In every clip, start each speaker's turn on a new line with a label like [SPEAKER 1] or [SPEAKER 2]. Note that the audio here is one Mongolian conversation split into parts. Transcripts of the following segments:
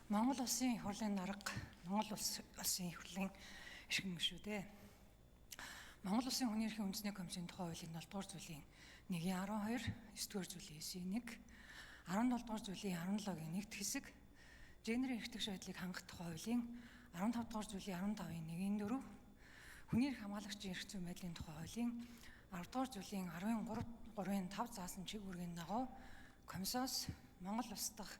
[SPEAKER 1] Монгол улсын их хурлын дарга Монгол улсын их хурлын ишгэн шүү дээ. Монгол улсын хүний эрхийн үндэсний комиссийн тухай хуулийн 7 дугаар зүйлийн 1.12, 9 дугаар зүйлийн 9.1, 17 дугаар зүйлийн 17-гийн 1-р хэсэг, гендерийн эрхтгч байдлыг хангах тухай хуулийн 15 дугаар зүйлийн 15-ийн 1-4, хүний эрх хамгаалагчийн эрх зүйн байдлын тухай хуулийн 10 дугаар зүйлийн 13-ийн 5 заасан чиг үүргийн дагуу комиссоос Монгол улс дахь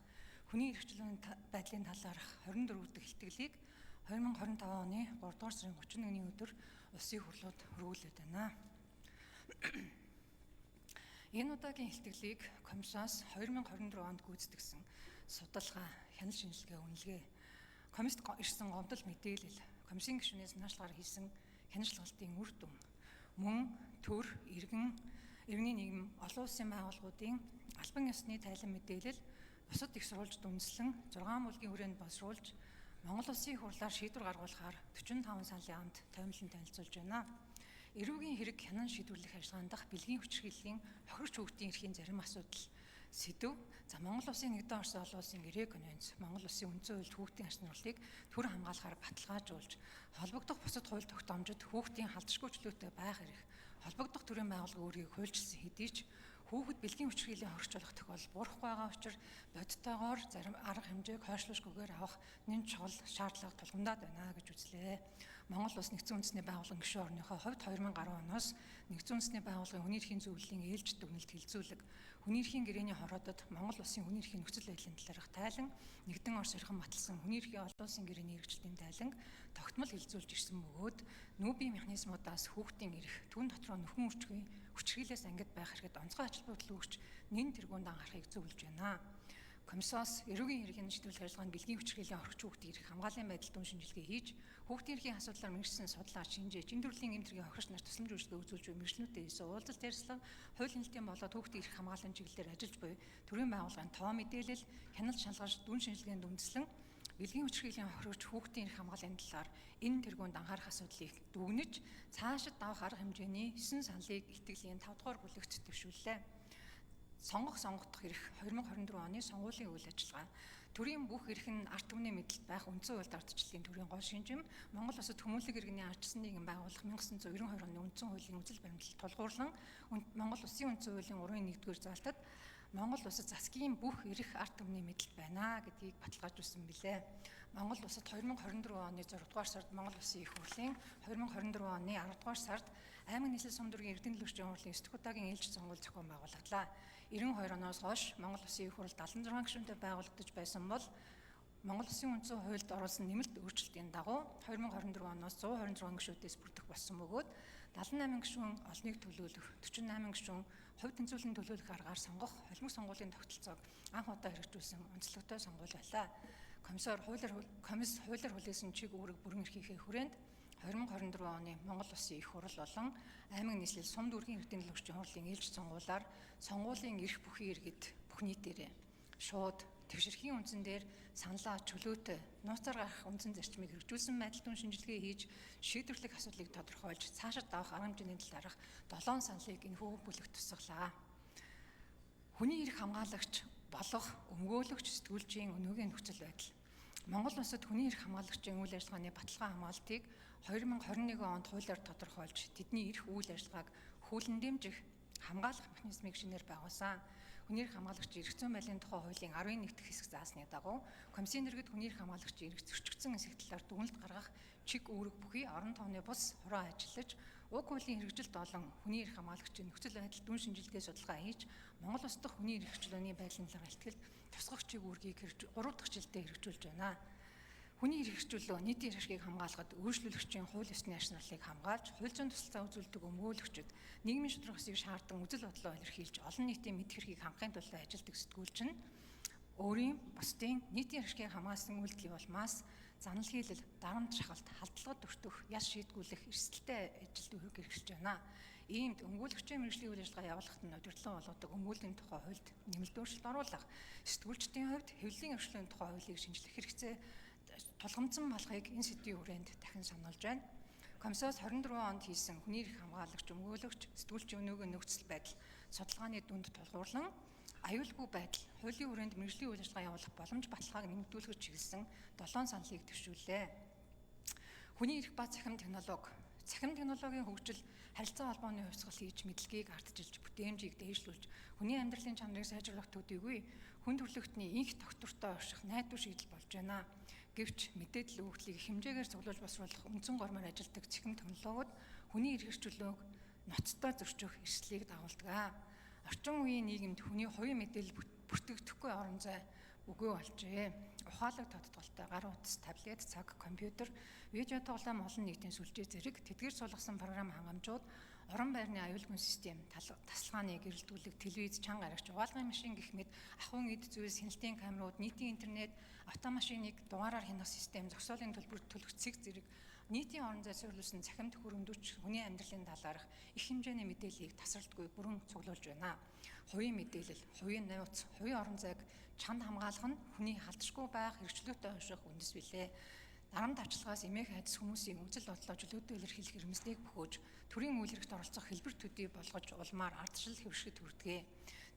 [SPEAKER 1] хүний эрхчлөлийн байдлын талаарх 24 дахь илтгэлийг 2025 оны 3 дугаар сарын 31-ний өдөр улсын хурлууд хөрвүүлээд байна. Энэ удаагийн илтгэлийг комиссоос 2024 онд гүйцэтгэсэн судалгаа, хяналт шинжилгээ үнэлгээ, комист ирсэн гомдол мэдээлэл, комиссийн гишүүнээс наашлахаар хийсэн хяналт үр дүн, мөн төр, иргэн, иргэний нийгэм, олон улсын байгууллагуудын албан ёсны тайлан мэдээлэл, бусад их сурвалжид үндэслэн 6 бүлгийн хүрээнд боловсруулж Монгол улсын их хурлаар шийдвэр гаргуулахаар 45 саналын амд томилон танилцуулж байна. Эрүүгийн хэрэг хянан шийдвэрлэх ажиллагаанд дах бэлгийн хүчирхийллийн хохирогч хүүхдийн эрхийн зарим асуудал сэдв. Монгол улсын нэгдсэн Орос олон улсын гэрээ конвенц, Монгол улсын үндсэн хуульд хүүхдийн ач холбогдолыг төр хамгаалахаар баталгаажуулж, холбогдох бусад хууль тогтоомжид хүүхдийн халдшгүй чөлөөтэй байх эрх, холбогдох төрийн байгууллага өөрийг хуульчилсан хэдий ч хүүхэд бэлгийн хүчирхийллийн хоригч болох тохиолдол буурахгүй байгаа учраас бодиттойгоор зарим арга хэмжээг хойшлуулшгүйгээр авах нэн чухал шаардлага тулгамдаад байна гэж үзлээ. Монгол улс нэгдсэн үндэсний байгууллагын гишүүн орныхоо хувьд 2010 оноос нэгдсэн үндэсний байгууллагын хүний эрхийн зөвлөлийн ээлжид дүгнэлт хилцүүлэг, хүний эрхийн гэрээний хороодод Монгол улсын хүний эрхийн нөхцөл байдлын талаарх тайлан, нэгдэн Орос ирхэн баталсан хүний эрхийн олон улсын гэрээний хэрэгжилтийн тайлан тогтмол хилцүүлж ирсэн бөгөөд нүүбийн механизмудаас хүүхдийн эрх, түүн дотроо нөхөн хүчирхийлээс ангид байх хэрэгэд онцгой ач холбогдол өгч нэн тэргуунд анхаарахыг зөвлөж байна. Комиссоос эрүүгийн хэргийн шийдвэрлэх ажиллагаанд бэлгийн хүчирхийллийн хоригч хүүхдийн эрх хамгааллын байдал дүн шинжилгээ хийж, хүүхдийн эрхийн асуудлаар мэргэжсэн судлаач, шинжээч, энэ төрлийн эмнэлгийн хохирогч нарт тусламж үйлчилгээ үзүүлж буй мэргэжлүүдтэй уулзалт ярилцлага, хууль нэлтийн болоод хүүхдийн эрх хамгааллын чиглэлээр ажиллаж буй төрийн байгууллагын тоо мэдээлэл, хяналт шалгаж дүн шинжилгээнд үндэслэн бэлгийн хүчирхийллийн хохирогч хүүхдийн эрх хамгааллын талаар энэ тэргуунд анхаарах асуудлыг дүгнэж, цаашид давах арга хэмжээний 9 саналыг итгэлийн 5 дугаар бүлэгт дэвшүүллээ. Сонгох эрх 2024 оны сонгуулийн үйл ажиллагаа. Төрийн бүх эрх нь ард түмний мэдэлд байх үндсэн хуульд ардчлалын төрийн гол шинжим, Монгол Улсад хүмүүнлэг иргэний ардчсан нийгэм байгуулах 1992 оны үндсэн хуулийн үзэл баримтлалд тулгуурлан Монгол Улсын үндсэн хуулийн 3-ын 1-р заалтад Монгол Улсад засгийн бүх эрх ард түмний мэдэлд байна гэдгийг баталгаажуулсан билээ. Монгол Улсад 2024 оны 6 дугаар сард Монгол Улсын их хурлын 2024 оны 10 дугаар сард аймаг нийслэл сум дүргийн эрдэнэ төлөвчдийн хурлын 9 дахь удаагийн ээлжид сонгуул зохион байгуулагдлаа. 92 оноос хойш Монгол Улсын их хурл 76 гишүүнтэй байгуулагдаж байсан бол Монгол Улсын үндсэн хуульд оруулсан нэмэлт өөрчлөлтийн дагуу 2024 оноос 126 гишүүдээс бүрдэх болсон бөгөөд 78 гишүүн олныг төлөөлөх, 48 гишүүн хувь тэнцвэрлэн төлөөлөх аргаар сонгох холимог сонгуулийн тогтолцоог анх удаа хэрэгжүүлсэн онцлогтой сонгуул байлаа. Комиссоор хуулиар хүлээсэн чиг үүрэг бүрэн эрхийнхээ хүрээнд 2024 оны Монгол Улсын их хурл болон аймаг нийслэл сум дүргийн эрдэнэ төлөвчдийн хурлын ээлжид сонгуулиар сонгуулийн эрх бүхий иргэд бүх нийтээрээ шууд тэгшэрхийн үндсэн дээр саналаа чөлөөтэй нууцаар гарах үндсэн зарчмыг хэрэгжүүлсэн байдал дүн шинжилгээ хийж шийдвэрлэх асуудлыг тодорхойлж цаашид давах арга хэмжээний талаарх 7 саналыг энэхүү бүлэгт тусгалаа. Хүний эрх хамгаалагч болох өмгөөлөгч сэтгүүлчийн өнөөгийн нөхцөл байдал. Монгол Улсад хүний эрх хамгаалагчийн үйл ажиллагааны баталгаа хамгаалтыг 2021 онд хуулиар тодорхойлж тэдний эрх үйл ажиллагааг хүүлэн дэмжих хамгаалах механизмыг шинээр байгуулсан. Хүний эрх хамгаалагчийн эрх зүйн байдлын тухай хуулийн 11 дахь хэсэг заасны дагуу комиссийн дэргэд хүний эрх хамгаалагчийн эрх зөрчигдсөн хэсэг талаар дүгнэлт гаргах чиг үүрэг бүхий орон тооны бус хороо ажиллаж, уг хуулийн хэрэгжилт олон хүний эрх хамгаалагчийн нөхцөл байдал дүн шинжилгээ судалгаа хийж, Монгол Улс дахь хүний эрх чөлөөний байдлын талаар илтгэл тусгах чиг үүргийг 3 дахь жилдээ хэрэгжүүлж байна. Хүний эрх чөлөө нийтийн эрхийг хамгаалахад үйлчлүүлэгчийн хууль ёсны ашиглалтыг хамгаалж, хууль зүйн тусалцаа үзүүлдэг өмгөөлөгчд нийгмийн шударга ёсыг шаардсан үзэл бодлоо илэрхийлж, олон нийтийн мэд хэргийг хангахын тулд ажилладаг сэтгүүлч нь өөрийн бусдын нийтийн эрхийг хамгаалсан үйлдэл улмаас занал хийлэл, дарамт шахалт, халдлагад өртөх, яс шийтгүүлэх эрсдэлтэй ажилд хэрэгжилж байна. Иймд өмгөөлөгчийн мэргэжлийн үйл ажиллагаа явуулахад нь удирдлага болгодог өмгөөлийн тухай хуульд нэмэлт өөрчлөлт оруулах, сэтгүүлчдийн хувьд хэвлэлийн өршөөлийн тухай хуулийг шинжлэх хэрэгцээ тулгамдсан болохыг энэ сэдвийн хүрээнд дахин сануулж байна. Комиссоос 24 онд хийсэн хүний эрх хамгаалагч, өмгөөлөгч, сэтгүүлчийн өнөөгийн нөхцөл байдал судалгааны дүнд тулгуурлан аюулгүй байдал, хуулийн хүрээнд мэргэжлийн үйл ажиллагаа явуулах боломж баталгааг нэмэгдүүлэх чиглэсэн 7 саналыг төвшүүллээ. Хүний эрх ба цахим технологийн хөгжил харилцаа холбооны хувьсгал хийж мэдлэгийг ардчилж, бүтээмжийг дээшлүүлж, хүний амьдралын чанарыг сайжруулах төдийгүй хүн төрөлхтний инх тогтвортой орших найдвар шийдэл болж байна. Гэвч мэдээлэл өгөгдлийг хэмжээгээр цуглуулж босруулах үндсэн гормоор ажилтдаг цахим технологиуд хүний эрх чөлөөг ноцтой зөрчих эрсдлийг дагуулдаг. Орчин үеийн нийгэмд хүний хувийн мэдээлэл бүртгэгдэхгүй орон зай үгүй болжээ. Ухаалаг тодтголтой гар утас, таблет, цаг, компьютер, видео тоглоом, олон нийтийн сүлжээ зэрэг тэдгээр суулгасан програм хангамжууд, орон байрны аюулгүй систем, тасалгааны гэрэлтүүлэг, телевиз, чанга аригч, угаалгын машин гэх мэт ахуйн эд зүйлс, хяналтын камерууд, нийтийн интернет, автомашиныг дугаараар хянах систем, зогсоолын төлбөрт төлөх цэг зэрэг нийтийн орон зай суурилсан цахим төхөөрөмжөч хүний амьдралын талаарх их хэмжээний мэдээллийг тасралтгүй бүрэн цуглуулж байна. Хувийн мэдээлэл, хувийн нууц, хувийн орон зайг чанд хамгаалах нь хүний халдшгүй байх хэрэгчлөөтэй унших үндэс билээ. Дарамт авчлагаас эмээх айдас хүмүүсийн үзэл бодлоо чөлөөтэй илэрхийлэх эрмэлзлийг бөхөөж, төрийн үйл хэрэгт оролцох хэлбэр төдий болгож улмаар ардчил хэвшгэд хүрдэгэ.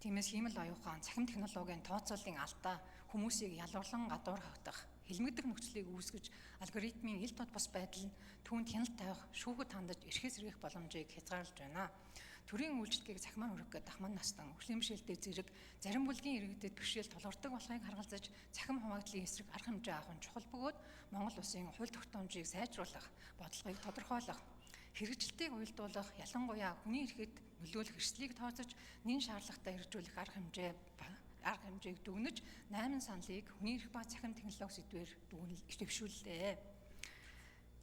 [SPEAKER 1] Тиймээс хиймэл оюухан, цахим технологийн тооцооллын алдаа хүмүүсийг ялгарлан гадуурхагдах, хэлмэгдэх нөхцөлийг үүсгэж, алгоритмын ил тод бус байдал нь түүнд хяналт тавих, шүүхэд хандаж, эрхээ сэргийх боломжийг хязгаарлаж байна. Төрийн үйлчлэгийг цахимаар хүргэх дахман настан, өвлийн бишэлтэй зэрэг зарим бүлгийн иргэдэд бэрхшээл тулгардаг болохыг харгалзаж, цахим хуваагдлын эсрэг арга хэмжээ авах нь чухал бөгөөд Монгол улсын хууль тогтоомжийг сайжруулах, бодлогыг тодорхойлох, хэрэгжилтийг уялдуулах, ялангуяа хүний эрхэд нөлөөлөх эрсдлийг тооцож, нэн шаардлагатай хэрэгжүүлэх арга хэмжээг дүгнэж, 8 саналыг хүний эрх ба цахим технологи сэдвээр төвшүүллээ.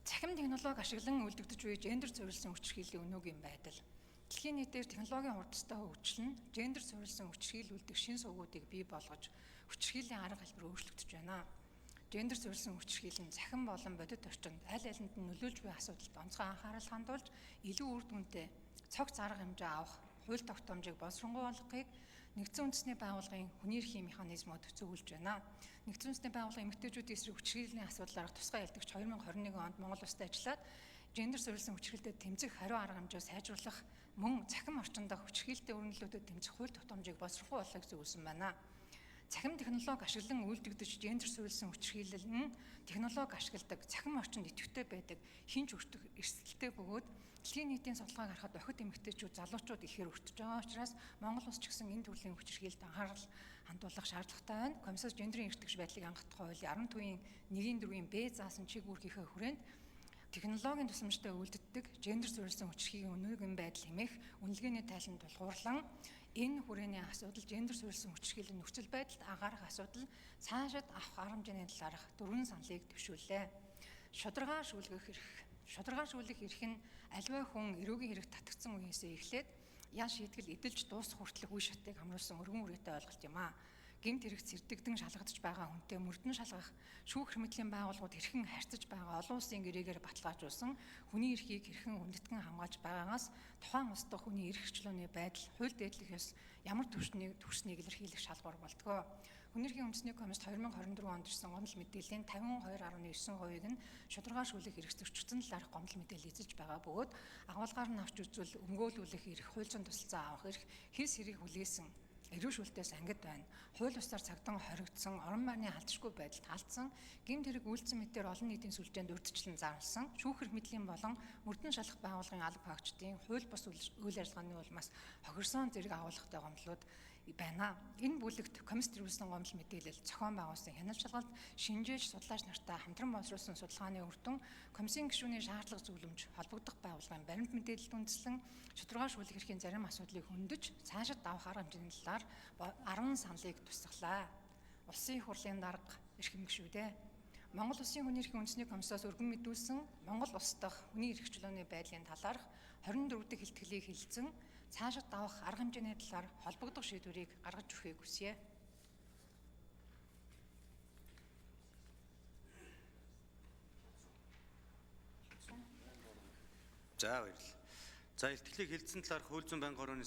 [SPEAKER 1] Цахим технологи ашиглан үлдэгдэж буй гендер суурилсан хүчирхийллийн өнөөгийн байдал. Дэлхийн нийтээр технологийн хурдтай хөгжил нь гендер суурилсан хүчирхийлүүлдэг шин сувгуудыг бий болгож, хүчирхийллийн арга хэлбэр өөрчлөгдөж байна. Гендер суурилсан хүчирхийл нь цахим болон бодит орчинд аль алинд нь нөлөөлж буй асуудалд онцгой анхаарал хандуулж, илүү үр дүнтэй цогц арга хэмжээ авах, хууль тогтоомжийг боловсронгуй болгохыг Нэгдсэн үндэсний байгууллагын хүний эрхийн механизмууд зөвлөж байна. Нэгдсэн үндэсний байгууллагын эмэгтэйчүүдийн эсрэг хүчирхийллийн асуудлаар тусгай ялдагч 2021 онд Монгол улсад ажиллаад гендер суурилсан хүчирхийлэлд тэмцэх хариу арга хэмжээ сайжруулах, мөн цахим орчинд хүчирхийлэлтэй өрнөлтүүдэд тэмцэх хууль тогтоомжийг боловсруулах болгохыг зөвлөсөн байна. Цахим технологи ашиглан үйлдэгдэж гендер суурилсан хүчирхийлэл нь технологи ашигладаг, цахим орчинд идэвхтэй байдаг, хинч өртөх эрсдэлтэй бөгөөд дэлхийн нийтийн судалгааг харахад охид эмэгтэйчүүд, залуучууд ихээр өртөж байгаа учраас Монгол улс ч гэсэн энэ төрлийн хүчирхийлэлд анхаарал хандуулах шаардлагатай байна. Комиссар гендерийн эрх тэгш байдлыг хангах хуулийн 10 төвийн 1-4-ийн Б заасан чиг үүргийнхээ хүрээнд технологийн тусламжтай үйлддэг гендер суурилсан хүчирхийллийн өнөөгийн байдал хэмээх үнэлгээний тайланд тулгуурлан энэ хүрээний асуудал, гендер суурилсан хүчирхийллийн нөхцөл байдалд анхаарах асуудал, цаашид авах арга хэмжээний талаарх 4 саналыг төвшүүллээ. Шударгаа шүүлэх эрх нь аливаа хүн эрүүгийн хэрэг татагдсан үеэсээ эхлээд ян шийтгэл эдэлж дуусах хүртэлх үе шатыг хамруулсан өргөн үрээтэй ойлголт юм аа. Гэмт хэрэгт сэрдэгдэн шалгагдж байгаа хүнтэй мөрдөн шалгах, шүүх хэрмэдлийн байгууллагууд хэрхэн харьцаж байгаа олон улсын гэрээгээр баталгаажуулсан хүний эрхийг хэрхэн хүндэтгэн хамгаалж байгаагаас тухайн улс дахь хүний эрх чөлөөний байдал, хууль дээдлэх ёс ямар төрснийг илэрхийлэх шалгуур болдгоо. Хүний эрхийн үндэсний комисс 2024 онд ирсэн гомдол мэдээллийн 52.9%-ийг нь шударгаа шүүлэх эрх зөрчигдсөн талаарх гомдол мэдээлэл эзэлж байгаа бөгөөд агуулгаар нь авч үзвэл өмгөөлүүлэх эрх, хуульчин тусалцаа авах эрх, хэс хэрийг хүлээсэн эрүү шүүлтээс ангид байна. Хууль бусдаар цагдан хоригдсон, орон байрны халдшгүй байдалд алдсан, гэмт хэрэг үйлдсэн мэтээр олон нийтийн сүлжээнд урьдчилан зарласан, шүүх хэрмэдлийн болон мөрдөн шалгах байгууллагын алба хаагчдын хууль бус үйл ажиллагааны улмаас хохирсон зэрэг агуулгатай гомдлууд байна. Энэ бүлэгт комисс төрүүлсэн гомдол мэдээлэл, зохион байгуулсан хяналт шалгалт, шинжээч судлаач нартай хамтран боловсруулсан судалгааны үр дүн, комиссийн гишүүний шаардлага зөвлөмж, холбогдох байгууллагын баримт мэдээлэлд үндэслэн шударгаа шүүлэх эрхийн зарим асуудлыг хөндөж, цаашид авах арга хэмжээний талаар 10 саналыг тусгалаа. Улсын их хурлын дарга эрхэм гишүүдээ Монгол Улсын хүний эрхийн үндэсний комиссаас өргөн мэдүүлсэн Монгол улс дахь хүний эрх чөлөөний байдлын талаарх 24 дахь хэлтгэлийг хэлэлцэн цаашид авах арга хэмжээний талаар холбогдох шийдвэрийг гаргаж өгөхийг хүсье.
[SPEAKER 2] За баярлалаа. За илтгэлийг хэлэлцэн талаарх хууль зүйн байнгын хорооны